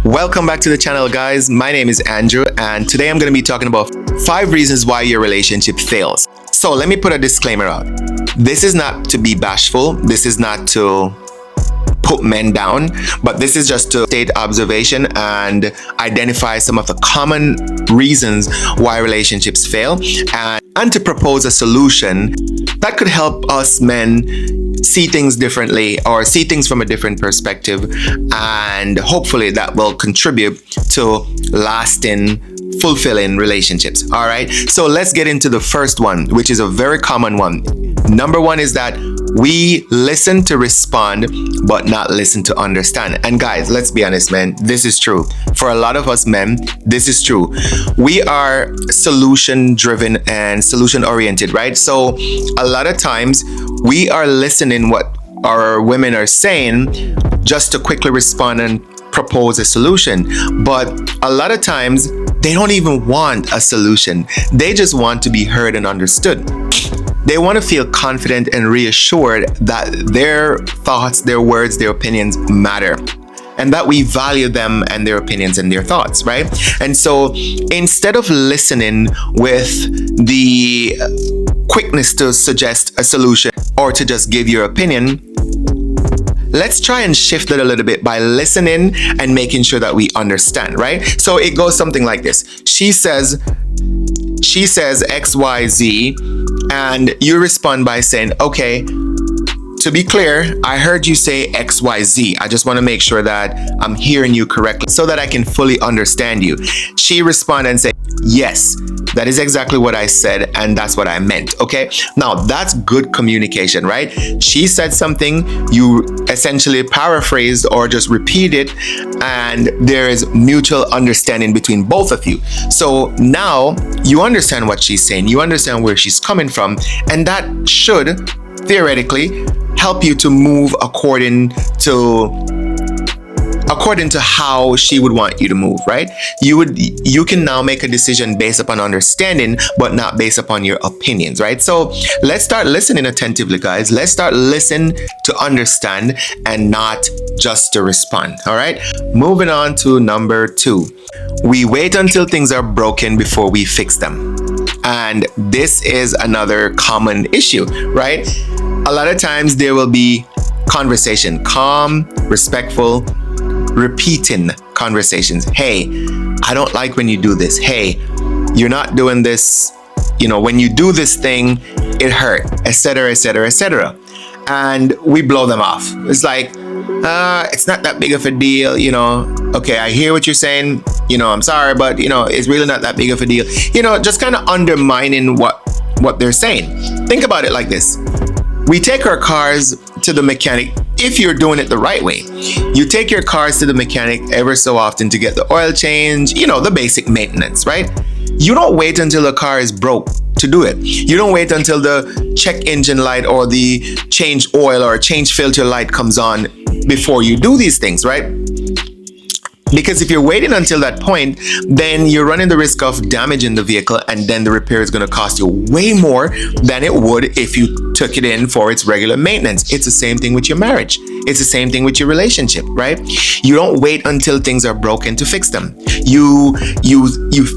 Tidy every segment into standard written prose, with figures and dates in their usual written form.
Welcome back to the channel, guys. My name is Andrew, and today I'm going to be talking about 5 reasons why your relationship fails. So let me put a disclaimer out. This is not to be bashful. This is not to put men down, but this is just to state observation and identify some of the common reasons why relationships fail, and to propose a solution that could help us men see things differently or see things from a different perspective, and hopefully that will contribute to lasting, fulfilling relationships. All right, so let's get into the first one, which is a very common one. Number one is that we listen to respond but not listen to understand. And guys, let's be honest, man, this is true for a lot of us men. This is true. We are solution driven and solution oriented, right? So a lot of times we are listening what our women are saying just to quickly respond and propose a solution. But a lot of times they don't even want a solution. They just want to be heard and understood. They want to feel confident and reassured that their thoughts, their words, their opinions matter, and that we value them and their opinions and their thoughts, right? And so instead of listening with the quickness to suggest a solution or to just give your opinion, let's try and shift it a little bit by listening and making sure that we understand, right? So it goes something like this. She says XYZ, and you respond by saying, okay, to be clear, I heard you say XYZ. I just want to make sure that I'm hearing you correctly so that I can fully understand you. She responded and said, yes, that is exactly what I said, and that's what I meant. Okay, now that's good communication, right? She said something, you essentially paraphrased or just repeat it, and there is mutual understanding between both of you. So now you understand what she's saying, you understand where she's coming from, and that should theoretically help you to move according to how she would want you to move, right? You can now make a decision based upon understanding, but not based upon your opinions, right? So let's start listening attentively, guys. Let's start listening to understand and not just to respond. All right, moving on to number 2. We wait until things are broken before we fix them. And this is another common issue, right? A lot of times there will be conversation, calm, respectful, repeating conversations. Hey, I don't like when you do this. Hey, you're not doing this. When you do this thing, it hurt, etc., etc., etc. And we blow them off. It's like, it's not that big of a deal. Okay, I hear what you're saying. I'm sorry, but it's really not that big of a deal. Just kind of undermining what they're saying. Think about it like this. We take our cars to the mechanic. If you're doing it the right way, you take your cars to the mechanic ever so often to get the oil change, the basic maintenance, right? You don't wait until the car is broke to do it. You don't wait until the check engine light or the change oil or change filter light comes on before you do these things, right? Because if you're waiting until that point, then you're running the risk of damaging the vehicle, and then the repair is going to cost you way more than it would if you took it in for its regular maintenance. It's the same thing with your marriage. It's the same thing with your relationship, right? You don't wait until things are broken to fix them. You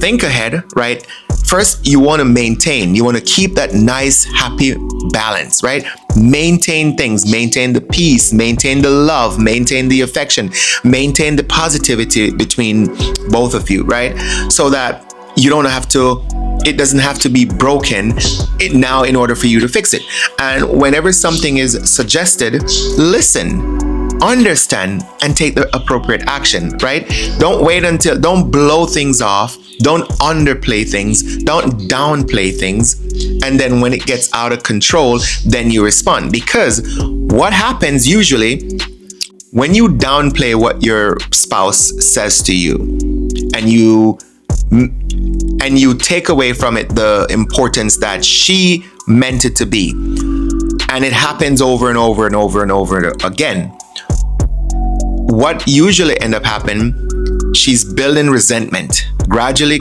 think ahead, right? First, you want to maintain. You want to keep that nice, happy balance, right? Maintain things, maintain the peace, maintain the love, maintain the affection, maintain the positivity between both of you, right? So that it doesn't have to be broken now in order for you to fix it. And whenever something is suggested, listen, understand, and take the appropriate action, right? Don't blow things off, don't underplay things, don't downplay things, and then when it gets out of control, then you respond. Because what happens usually when you downplay what your spouse says to you, and you take away from it the importance that she meant it to be, and it happens over and over and over and over again, what usually end up happening, she's building resentment, Gradually,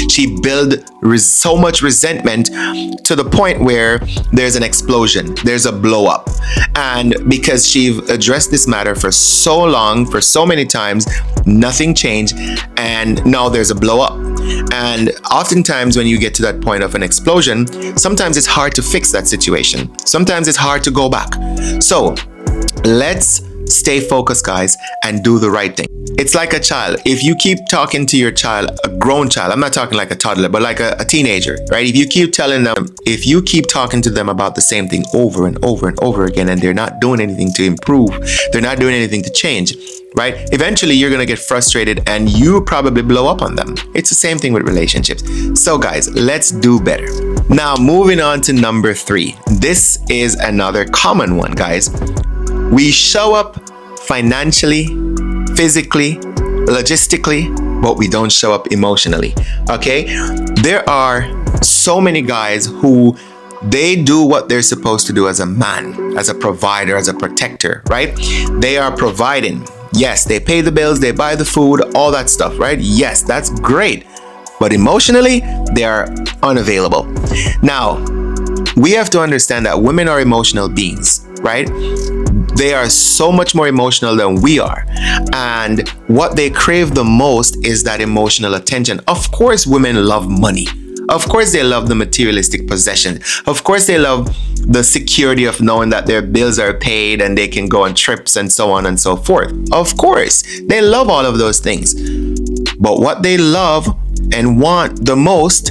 she built so much resentment to the point where there's an explosion, there's a blow up. And because she addressed this matter for so long, for so many times, nothing changed, and now there's a blow up. And oftentimes when you get to that point of an explosion, sometimes it's hard to fix that situation. Sometimes it's hard to go back. So let's stay focused, guys, and do the right thing. It's like a child. If you keep talking to your child, a grown child, I'm not talking like a toddler, but like a teenager, right? If you keep talking to them about the same thing over and over and over again, and they're not doing anything to improve, they're not doing anything to change, right? Eventually you're going to get frustrated and you probably blow up on them. It's the same thing with relationships. So guys, let's do better. Now, moving on to number 3. This is another common one, guys. We show up financially, physically, logistically, but we don't show up emotionally. Okay? There are so many guys who they do what they're supposed to do as a man, as a provider, as a protector, right? They are providing. Yes, they pay the bills, they buy the food, all that stuff, right? Yes, that's great. But emotionally, they are unavailable. Now, we have to understand that women are emotional beings, right? They are so much more emotional than we are. And what they crave the most is that emotional attention. Of course, women love money. Of course, they love the materialistic possession. Of course, they love the security of knowing that their bills are paid and they can go on trips and so on and so forth. Of course, they love all of those things. But what they love and want the most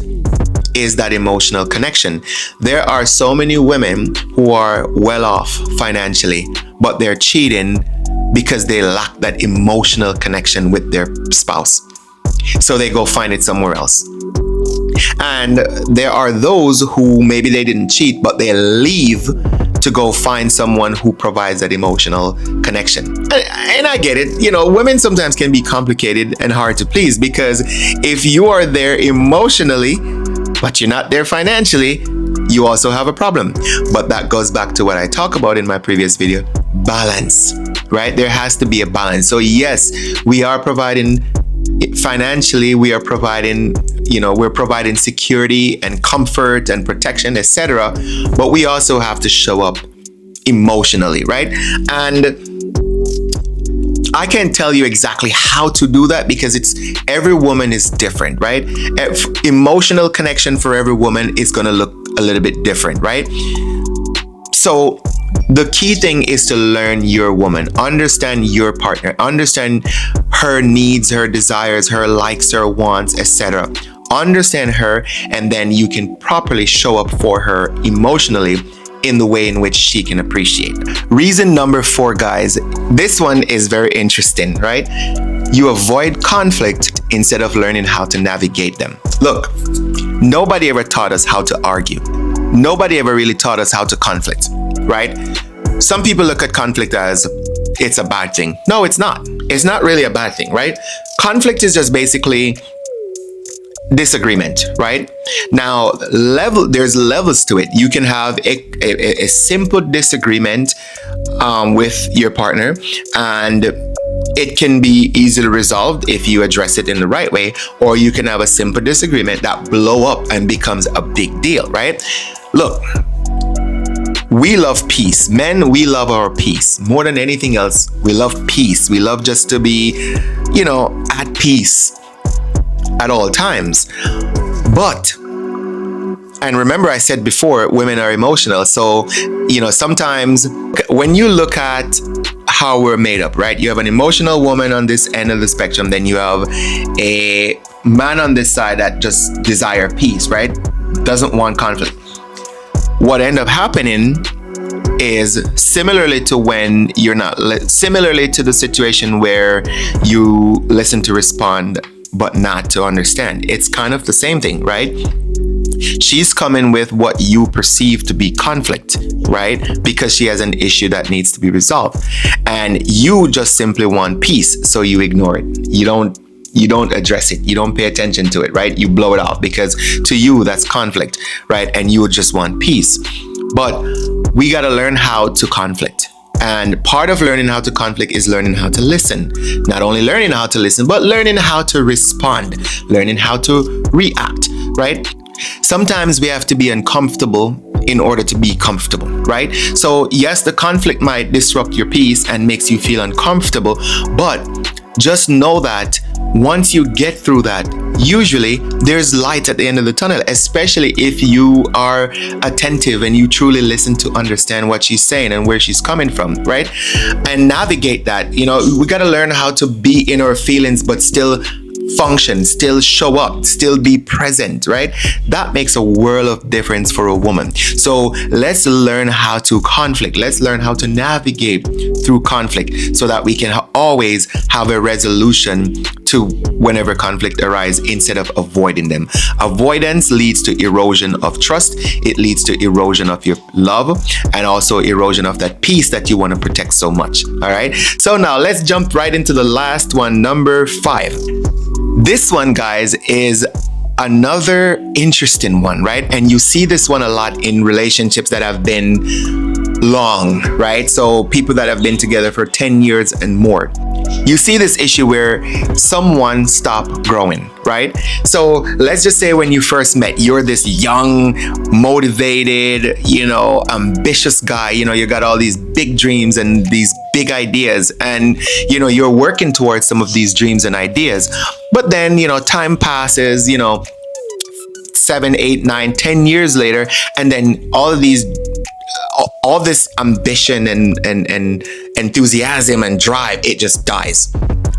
is that emotional connection. There are so many women who are well off financially, but they're cheating because they lack that emotional connection with their spouse. So they go find it somewhere else. And there are those who maybe they didn't cheat, but they leave to go find someone who provides that emotional connection. And I get it. You know, women sometimes can be complicated and hard to please, because if you are there emotionally, but you're not there financially, you also have a problem. But that goes back to what I talk about in my previous video, balance, right? There has to be a balance. So yes, we are providing financially, we are providing, we're providing security and comfort and protection, etc. But we also have to show up emotionally, right? And I can't tell you exactly how to do that because every woman is different, right? Emotional connection for every woman is going to look a little bit different, right? So the key thing is to learn your woman, understand your partner, understand her needs, her desires, her likes, her wants, etc. Understand her, and then you can properly show up for her emotionally in the way in which she can appreciate. Reason number 4, guys, this one is very interesting, right? You avoid conflict instead of learning how to navigate them. Look, nobody ever taught us how to argue. Nobody ever really taught us how to conflict, right? Some people look at conflict as it's a bad thing. No, it's not. It's not really a bad thing, right? Conflict is just basically disagreement, right? Now, there's levels to it. You can have a simple disagreement with your partner, and it can be easily resolved if you address it in the right way, or you can have a simple disagreement that blow up and becomes a big deal, right? Look, we love peace. Men, we love our peace. More than anything else, we love peace. We love just to be, at peace at all times. But, and remember I said before, women are emotional. So, sometimes when you look at how we're made up, right? You have an emotional woman on this end of the spectrum. Then you have a man on this side that just desire peace, right? Doesn't want conflict. What end up happening is similarly to the situation where you listen to respond but not to understand. It's kind of the same thing, right? She's coming with what you perceive to be conflict, right? Because she has an issue that needs to be resolved. And you just simply want peace, so you ignore it. You don't address it. You don't pay attention to it, right? You blow it off because to you that's conflict, right? And you would just want peace. But we got to learn how to conflict. And part of learning how to conflict is learning how to listen. Not only learning how to listen, but learning how to respond, learning how to react, right? Sometimes we have to be uncomfortable in order to be comfortable, right? So yes, the conflict might disrupt your peace and makes you feel uncomfortable, but just know that once you get through that, usually there's light at the end of the tunnel, especially if you are attentive and you truly listen to understand what she's saying and where she's coming from, right? And navigate that. We got to learn how to be in our feelings, but still function, still show up, still be present, right? That makes a world of difference for a woman. So let's learn how to conflict. Let's learn how to navigate through conflict so that we can always have a resolution to whenever conflict arises instead of avoiding them. Avoidance leads to erosion of trust. It leads to erosion of your love and also erosion of that peace that you want to protect so much. All right. So now let's jump right into the last one, number 5. This one, guys, is another interesting one, right? And you see this one a lot in relationships that have been long, right? So people that have been together for 10 years and more. You see this issue where someone stopped growing, right? So let's just say when you first met, you're this young, motivated, ambitious guy. You got all these big dreams and these big ideas, and you're working towards some of these dreams and ideas. But then time passes, 7, 8, 9, 10 years later, and then all this ambition and enthusiasm and drive, it just dies.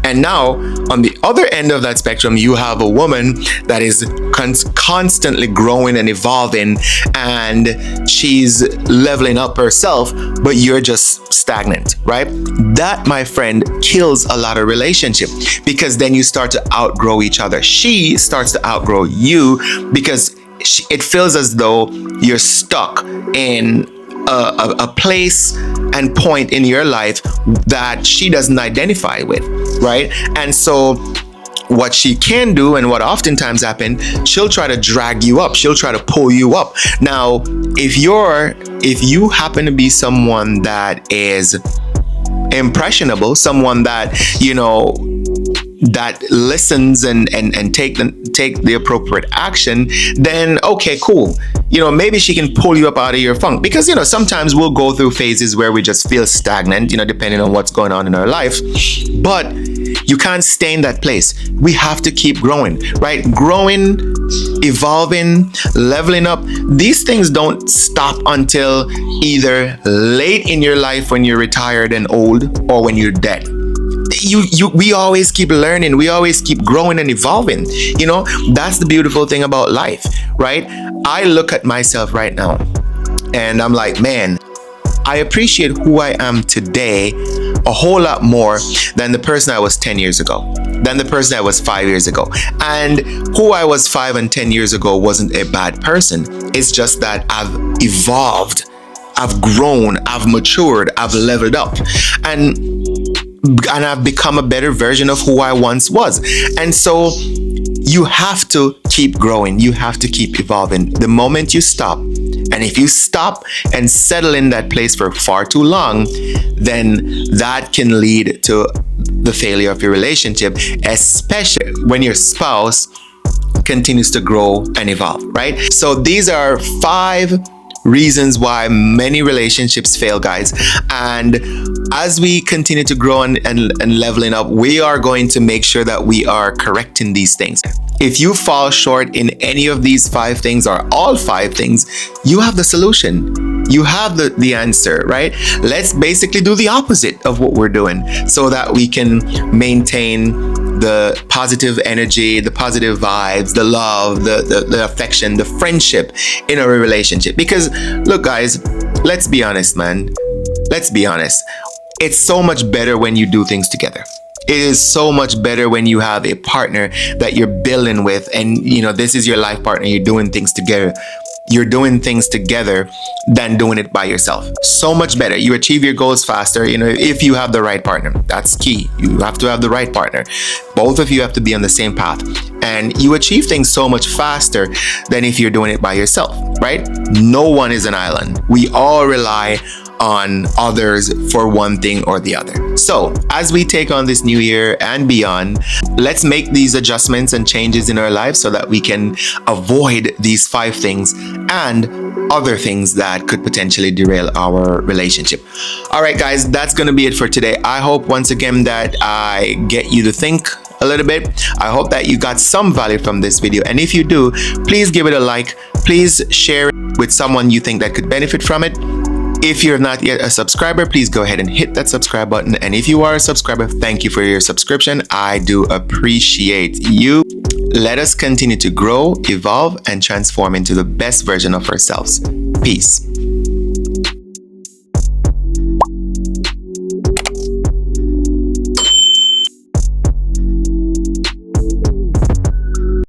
And now on the other end of that spectrum, you have a woman that is constantly growing and evolving, and she's leveling up herself, but you're just stagnant, right? That, my friend, kills a lot of relationship, because then you start to outgrow each other. She starts to outgrow you because it feels as though you're stuck in a place and point in your life that she doesn't identify with, right? And so what she can do, and what oftentimes happens, she'll try to drag you up. She'll try to pull you up. Now, if you happen to be someone that is impressionable, someone that that listens and take the appropriate action, then okay, cool. Maybe she can pull you up out of your funk, because sometimes we'll go through phases where we just feel stagnant, depending on what's going on in our life. But you can't stay in that place. We have to keep growing, right? Growing, evolving, leveling up. These things don't stop until either late in your life when you're retired and old, or when you're dead. We always keep learning. We always keep growing and evolving. That's the beautiful thing about life, right? I look at myself right now and I'm like, man, I appreciate who I am today a whole lot more than the person I was 10 years ago, than the person I was 5 years ago. And who I was 5 and 10 years ago wasn't a bad person. It's just that I've evolved, I've grown, I've matured, I've leveled up. And I've become a better version of who I once was. And so you have to keep growing. You have to keep evolving. The moment you stop, and if you stop and settle in that place for far too long, then that can lead to the failure of your relationship, especially when your spouse continues to grow and evolve, right? So these are 5 reasons why many relationships fail, guys. And as we continue to grow and leveling up, we are going to make sure that we are correcting these things. If you fall short in any of these 5 things, or all 5 things, you have the solution. You have the answer, right? Let's basically do the opposite of what we're doing so that we can maintain the positive energy, the positive vibes, the love, the affection, the friendship in our relationship. Because look, guys, let's be honest, man. Let's be honest. It's so much better when you do things together. It is so much better when you have a partner that you're building with, and this is your life partner. You're doing things together. You're doing things together than doing it by yourself. So much better. You achieve your goals faster, if you have the right partner. That's key. You have to have the right partner. Both of you have to be on the same path. And you achieve things so much faster than if you're doing it by yourself, right? No one is an island. We all rely on others for one thing or the other. So, as we take on this new year and beyond, let's make these adjustments and changes in our lives so that we can avoid these 5 things and other things that could potentially derail our relationship. All right, guys, that's going to be it for today. I hope once again that I get you to think a little bit. I hope that you got some value from this video. And if you do, please give it a like. Please share it with someone you think that could benefit from it. If you're not yet a subscriber, please go ahead and hit that subscribe button. And if you are a subscriber, thank you for your subscription. I do appreciate you. Let us continue to grow, evolve, and transform into the best version of ourselves. Peace.